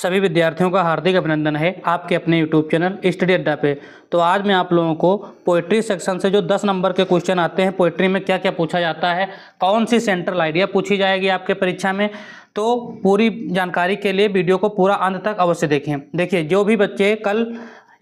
सभी विद्यार्थियों का हार्दिक अभिनंदन है आपके अपने यूट्यूब चैनल स्टडी अड्डा पे। तो आज मैं आप लोगों को पोएट्री सेक्शन से जो 10 नंबर के क्वेश्चन आते हैं, पोएट्री में क्या क्या पूछा जाता है, कौन सी सेंट्रल आइडिया पूछी जाएगी आपके परीक्षा में, तो पूरी जानकारी के लिए वीडियो को पूरा अंत तक अवश्य देखें। देखिए, जो भी बच्चे कल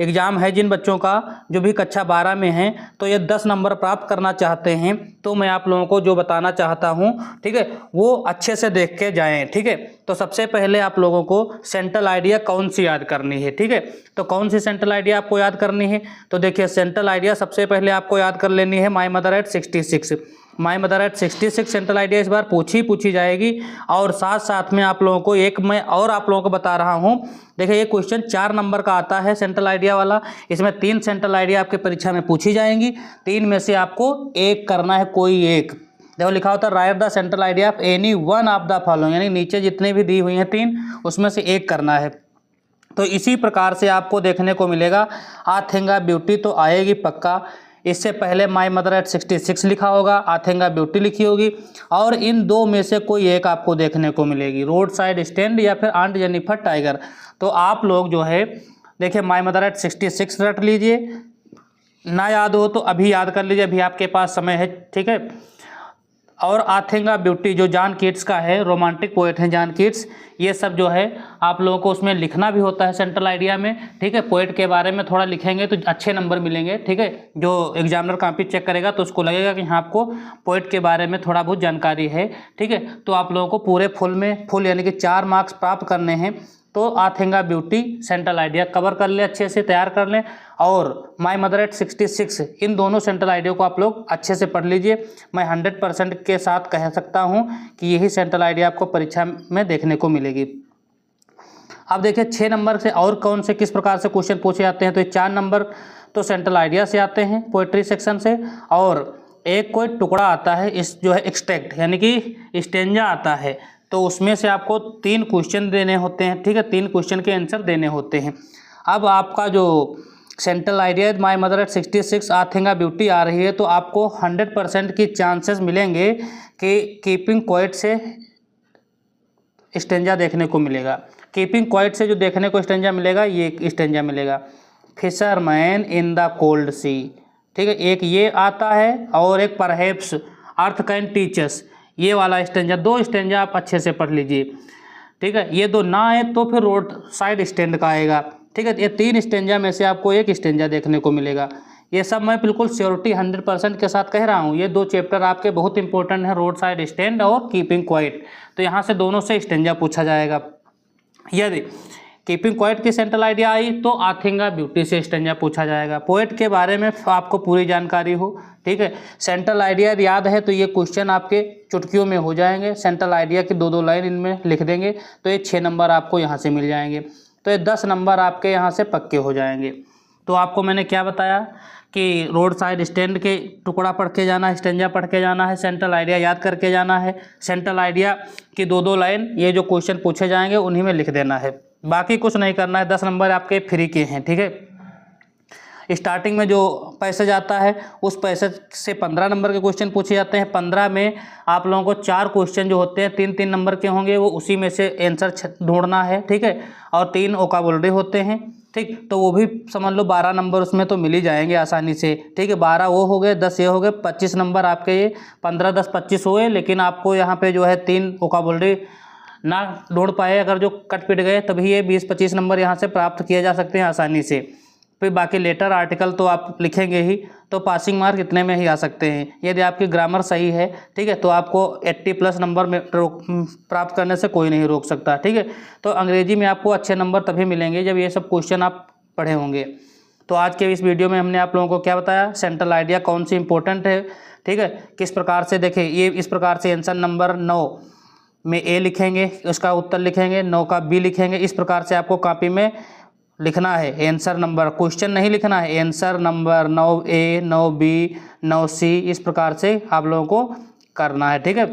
एग्ज़ाम है, जिन बच्चों का जो भी कक्षा 12 में हैं, तो ये 10 नंबर प्राप्त करना चाहते हैं, तो मैं आप लोगों को जो बताना चाहता हूँ, ठीक है, वो अच्छे से देख के जाएं। ठीक है, तो सबसे पहले आप लोगों को सेंट्रल आइडिया कौन सी याद करनी है। ठीक है, तो कौन सी सेंट्रल आइडिया आपको याद करनी है, तो देखिए सेंट्रल आइडिया सबसे पहले आपको याद कर लेनी है माई mother at 66। My mother at 66 central idea इस बार पूछी जाएगी। और साथ साथ में आप लोगों को एक मैं और आप लोगों को बता रहा हूँ। देखिए, ये क्वेश्चन 4 नंबर का आता है सेंट्रल आइडिया वाला। इसमें 3 सेंट्रल आइडिया आपके परीक्षा में पूछी जाएंगी। 3 में से आपको एक करना है, कोई एक। देखो लिखा होता है right the central idea of any one of the following, यानी नीचे जितने भी दी हुई हैं 3, उसमें से एक करना है। तो इसी प्रकार से आपको देखने को मिलेगा। आथेंगा ब्यूटी तो आएगी पक्का। इससे पहले माई मदर एट 66 लिखा होगा, आथेंगा ब्यूटी लिखी होगी, और इन 2 में से कोई एक आपको देखने को मिलेगी, रोड साइड स्टैंड या फिर आंट जेनिफर टाइगर। तो आप लोग जो है देखिए माई मदर एट 66 रट लीजिए, ना याद हो तो अभी याद कर लीजिए, अभी आपके पास समय है। ठीक है, और आथेंगा ब्यूटी जो जॉन कीट्स का है, रोमांटिक पोएट हैं जॉन कीट्स, ये सब जो है आप लोगों को उसमें लिखना भी होता है सेंट्रल आइडिया में। ठीक है, पोएट के बारे में थोड़ा लिखेंगे तो अच्छे नंबर मिलेंगे। ठीक है, जो एग्जामिनर कॉपी चेक करेगा तो उसको लगेगा कि हाँ आपको पोएट के बारे में थोड़ा बहुत जानकारी है। ठीक है, तो आप लोगों को पूरे फुल यानी कि 4 मार्क्स प्राप्त करने हैं। तो आथेंगा ब्यूटी सेंट्रल आइडिया कवर कर ले, अच्छे से तैयार कर लें, और माई मदर एट 66 इन दोनों सेंट्रल आइडिया को आप लोग अच्छे से पढ़ लीजिए। मैं 100% के साथ कह सकता हूं कि यही सेंट्रल आइडिया आपको परीक्षा में देखने को मिलेगी। अब देखिए 6 नंबर से और कौन से किस प्रकार से क्वेश्चन पूछे जाते हैं। तो ये 4 नंबर तो सेंट्रल आइडिया से आते हैं पोएट्री सेक्शन से, और एक कोई टुकड़ा आता है इस जो है एक्सट्रैक्ट यानी कि स्टेंजा आता है, तो उसमें से आपको 3 क्वेश्चन देने होते हैं। ठीक है, 3 क्वेश्चन के आंसर देने होते हैं। अब आपका जो central idea my mother at 66 आथेंगा ब्यूटी आ रही है, तो आपको 100% की चांसेस मिलेंगे कि कीपिंग क्वाइट से स्टेंजा देखने को मिलेगा। कीपिंग क्वाइट से जो देखने को स्टेंजा मिलेगा, ये स्टेंजा मिलेगा, फिशरमैन इन द कोल्ड सी। ठीक है, एक ये आता है और एक परहैप्स अर्थ कैन टीचर्स, ये वाला स्टेंजा। 2 स्टेंजा आप अच्छे से पढ़ लीजिए। ठीक है, ये 2 ना आए तो फिर रोड साइड स्टैंड का आएगा। ठीक है, ये 3 स्टेंजा में से आपको एक स्टेंजा देखने को मिलेगा। ये सब मैं बिल्कुल श्योरिटी 100% के साथ कह रहा हूँ। ये 2 चैप्टर आपके बहुत इंपॉर्टेंट हैं, रोड साइड स्टैंड और कीपिंग क्वाइट। तो यहाँ से दोनों से स्टेंजा पूछा जाएगा। यदि कीपिंग क्वाइट की सेंट्रल आइडिया आई तो आथेंगा ब्यूटी से स्टेंजा पूछा जाएगा। पोएट के बारे में आपको पूरी जानकारी हो। ठीक है, सेंट्रल आइडिया याद है तो ये क्वेश्चन आपके चुटकियों में हो जाएंगे। सेंट्रल आइडिया की 2-2 लाइन इनमें लिख देंगे तो ये 6 नंबर आपको यहाँ से मिल जाएंगे। तो ये 10 नंबर आपके यहाँ से पक्के हो जाएंगे। तो आपको मैंने क्या बताया कि रोड साइड स्टैंड के टुकड़ा पढ़ के जाना है, स्टेंजा पढ़ के जाना है, सेंट्रल आइडिया याद करके जाना है, सेंट्रल आइडिया की 2-2 लाइन ये जो क्वेश्चन पूछे जाएंगे उन्हीं में लिख देना है, बाकी कुछ नहीं करना है। 10 नंबर आपके फ्री के हैं। ठीक है, स्टार्टिंग में जो पैसेज आता है उस पैसेज से 15 नंबर के क्वेश्चन पूछे जाते हैं। 15 में आप लोगों को 4 क्वेश्चन जो होते हैं 3-3 नंबर के होंगे, वो उसी में से आंसर ढूंढना है। ठीक है, और 3 वोकैबुलरी होते हैं। ठीक, तो वो भी समझ लो 12 नंबर उसमें तो मिल ही जाएंगे आसानी से। ठीक है, 12 वो हो गए, 10 ये हो गए, 25 नंबर आपके ये 15, 10, 25 हुए। लेकिन आपको यहाँ पे जो है 3 वोकैबुलरी ना ढूंढ पाए, अगर जो कट पिट गए, तभी ये 20-25 नंबर यहाँ से प्राप्त किए जा सकते हैं आसानी से। फिर बाकी लेटर आर्टिकल तो आप लिखेंगे ही, तो पासिंग मार्क इतने में ही आ सकते हैं यदि आपकी ग्रामर सही है। ठीक है, तो आपको 80+ नंबर में प्राप्त करने से कोई नहीं रोक सकता। ठीक है, तो अंग्रेजी में आपको अच्छे नंबर तभी मिलेंगे जब ये सब क्वेश्चन आप पढ़े होंगे। तो आज के इस वीडियो में हमने आप लोगों को क्या बताया, सेंट्रल आइडिया कौन सी इंपॉर्टेंट है। ठीक है, किस प्रकार से देखें, ये इस प्रकार से आंसर नंबर 9 में ए लिखेंगे, उसका उत्तर लिखेंगे, 9 का बी लिखेंगे। इस प्रकार से आपको कॉपी में लिखना है आंसर नंबर, क्वेश्चन नहीं लिखना है, answer number 9A, 9B, 9C, इस प्रकार से आप लोगों को करना है। ठीक है,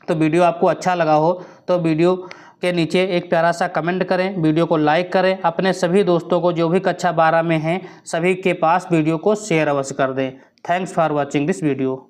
तो वीडियो आपको अच्छा लगा हो तो वीडियो के नीचे एक प्यारा सा कमेंट करें, वीडियो को लाइक करें, अपने सभी दोस्तों को जो भी कक्षा 12 में हैं सभी के पास वीडियो को शेयर अवश्य कर दें। Thanks for watching this video.